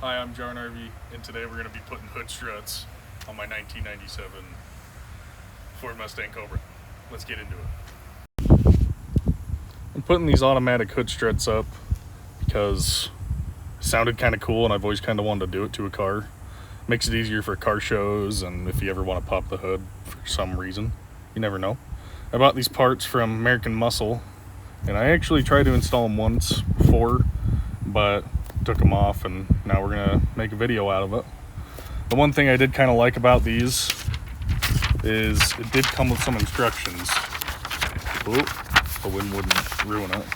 Hi, I'm John Harvey, and today we're going to be putting hood struts on my 1997 Ford Mustang Cobra. Let's get into it. I'm putting these automatic hood struts up because it sounded kind of cool and I've always kind of wanted to do it to a car. Makes it easier for car shows and if you ever want to pop the hood for some reason. You never know. I bought these parts from American Muscle and I actually tried to install them once before, but took them off, and now we're gonna make a video out of it. The one thing I did kind of like about these is it did come with some instructions. Ooh, the wind wouldn't ruin it.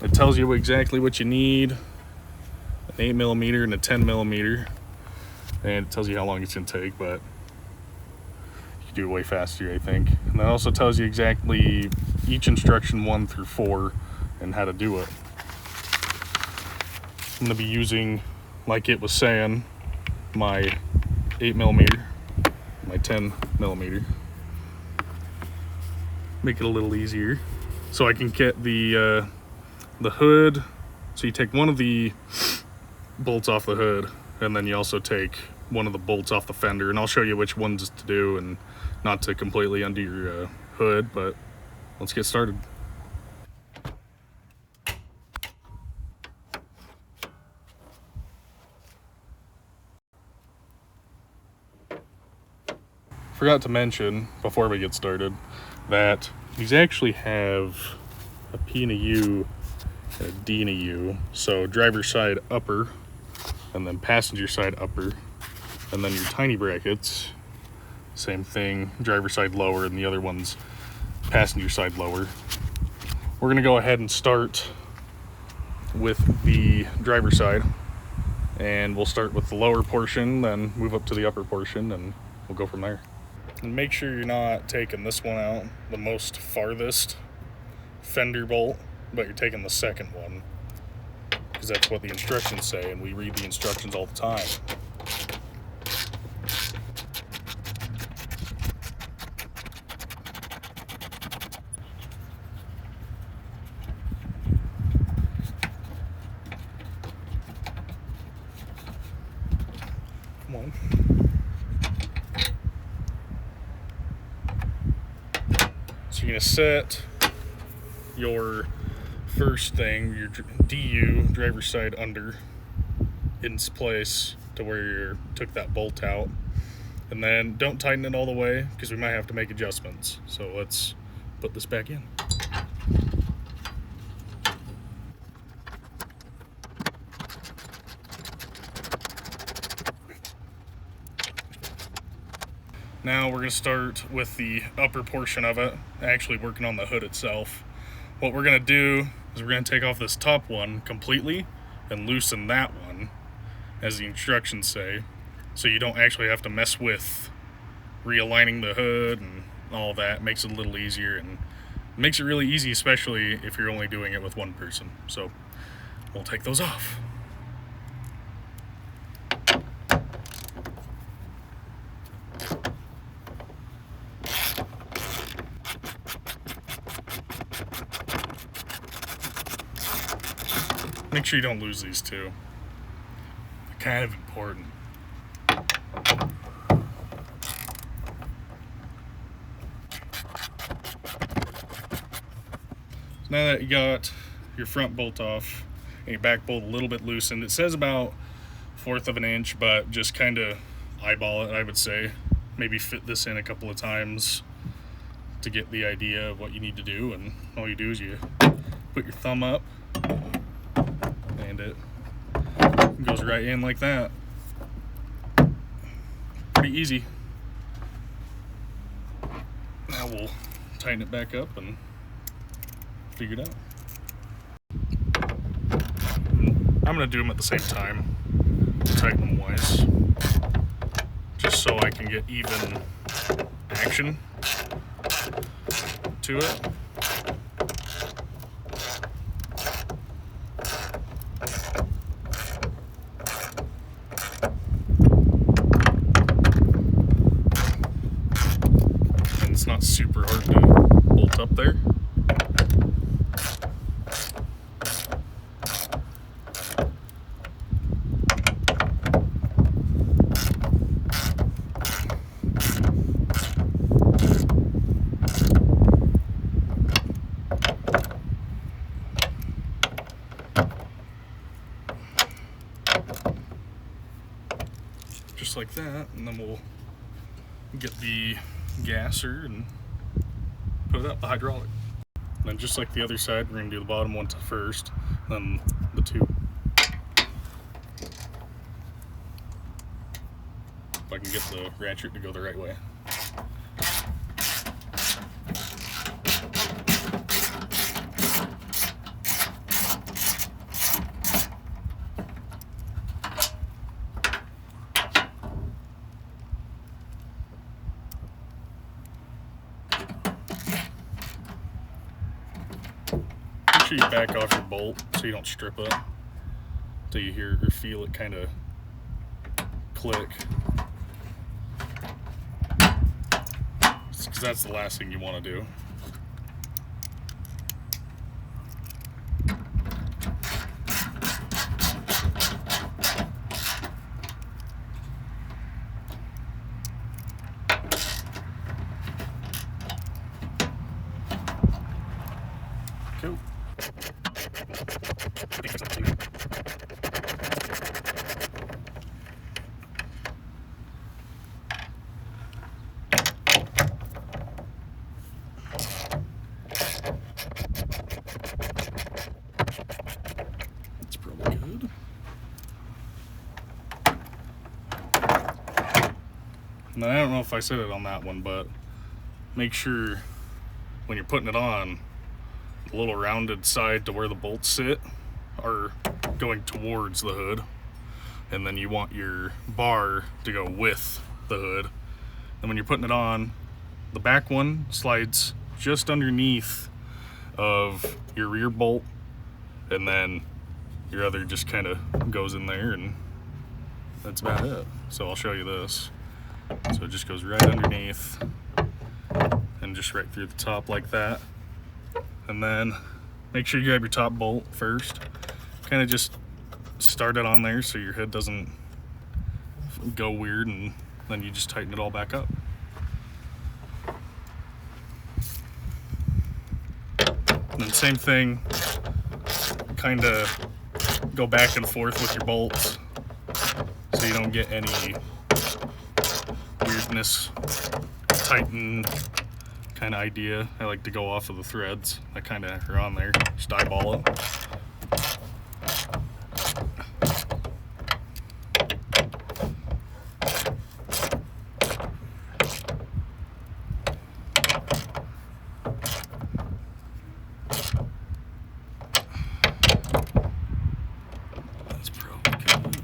It tells you exactly what you need, an 8mm and a 10mm, and it tells you how long it's gonna take, but you can do it way faster, I think. And that also tells you exactly each instruction 1 through 4 and how to do it. I'm going to be using, like it was saying, my 8mm, my 10mm. Make it a little easier. So I can get the hood. So you take one of the bolts off the hood, and then you also take one of the bolts off the fender, and I'll show you which ones to do and not to completely undo your hood, but let's get started. Forgot to mention before we get started that these actually have a P and a U and a D and a U. So driver's side upper and then passenger side upper, and then your tiny brackets, same thing, driver's side lower, and the other one's passenger side lower. We're gonna go ahead and start with the driver's side, and we'll start with the lower portion, then move up to the upper portion, and we'll go from there. And make sure you're not taking this one out, the most farthest fender bolt, but you're taking the second one, because that's what the instructions say, and we read the instructions all the time. Come on. So you're going to set your first thing, your DU, driver's side under, in its place to where you took that bolt out. And then don't tighten it all the way because we might have to make adjustments. So let's put this back in. Now we're going to start with the upper portion of it, actually working on the hood itself. What we're going to do is we're going to take off this top one completely and loosen that one, as the instructions say, so you don't actually have to mess with realigning the hood and all that. It makes it a little easier, and it makes it really easy, especially if you're only doing it with one person. So we'll take those off. Make sure you don't lose these two. They're kind of important. So now that you got your front bolt off and your back bolt a little bit loosened, it says about 1/4 of an inch, but just kind of eyeball it, I would say. Maybe fit this in a couple of times to get the idea of what you need to do, and all you do is you put your thumb up and it goes right in like that. Pretty easy. Now we'll tighten it back up and figure it out. I'm going to do them at the same time, tighten them wise, just so I can get even action to it. It's not super hard to bolt up there. just like that, and then we'll get the gasser and put it up, the hydraulic. And then just like the other side, we're gonna do the bottom one first, then the two. If I can get the ratchet to go the right way. Make sure you back off your bolt so you don't strip it until you hear or feel it kind of click. Because that's the last thing you want to do. Cool. That's probably good. Now, I don't know if I said it on that one, but make sure when you're putting it on, the little rounded side to where the bolts sit are going towards the hood, and then you want your bar to go with the hood. And when you're putting it on, the back one slides just underneath of your rear bolt, and then your other just kind of goes in there, and that's about it. So I'll show you this. So it just goes right underneath and just right through the top like that. And then make sure you grab your top bolt first. Kind of just start it on there so your head doesn't go weird, and then you just tighten it all back up. And then same thing, kind of go back and forth with your bolts so you don't get any weirdness, tighten kind of idea. I like to go off of the threads that kind of are on there, just eyeball it. That's probably good.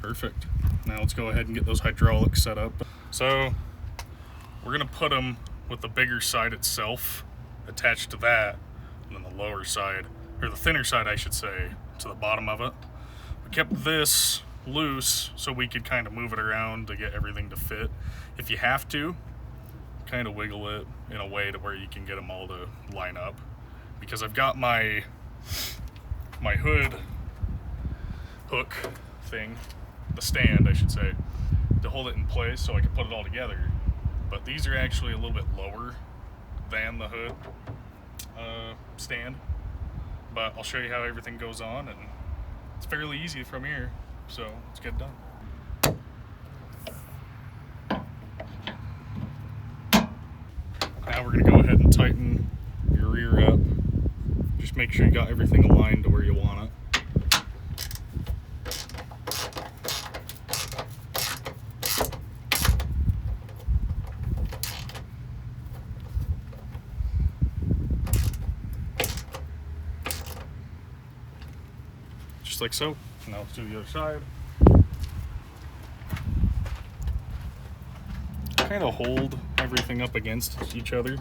Perfect. Now let's go ahead and get those hydraulics set up. So we're gonna put them with the bigger side itself attached to that, and then the lower side, or the thinner side I should say, to the bottom of it. We kept this loose so we could kind of move it around to get everything to fit. If you have to, kind of wiggle it in a way to where you can get them all to line up. Because I've got my hood hook thing, the stand I should say, to hold it in place so I can put it all together. But these are actually a little bit lower than the hood stand. But I'll show you how everything goes on, and it's fairly easy from here, so let's get it done. Now we're gonna go ahead and tighten your rear up. Just make sure you got everything aligned to where you want it. Just like so. Now let's do the other side. Kind of hold everything up against each other,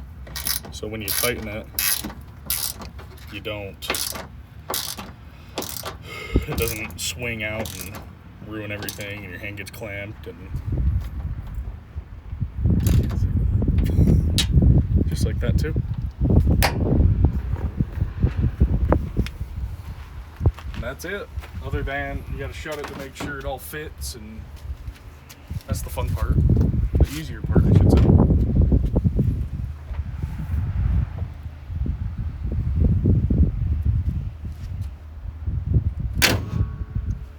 so when you tighten it, you don't, it doesn't swing out and ruin everything and your hand gets clamped, and just like that too. And that's it. Other than you got to shut it to make sure it all fits, and that's the fun part, the easier part I should say.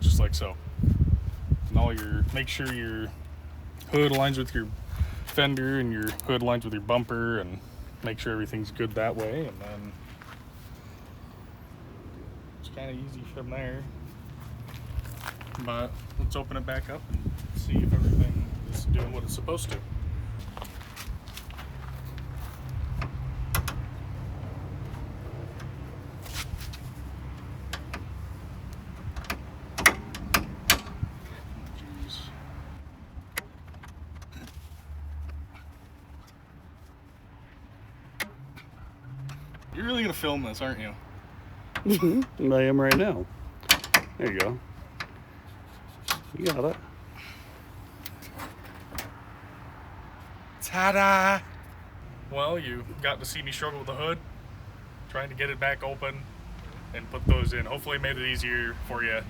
Just like so. all your, make sure your hood aligns with your fender and your hood aligns with your bumper, and make sure everything's good that way, and then it's kind of easy from there. But let's open it back up and see if everything is doing what it's supposed to. You're really gonna film this, aren't you? I am right now. There you go. You got it. Ta-da! Well, you got to see me struggle with the hood, trying to get it back open and put those in. Hopefully it made it easier for you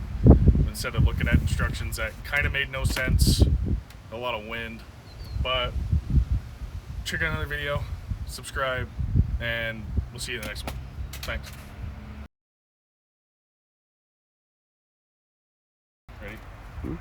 instead of looking at instructions that kind of made no sense, a lot of wind. But check out another video, subscribe, and we'll see you in the next one. Thanks. Ready?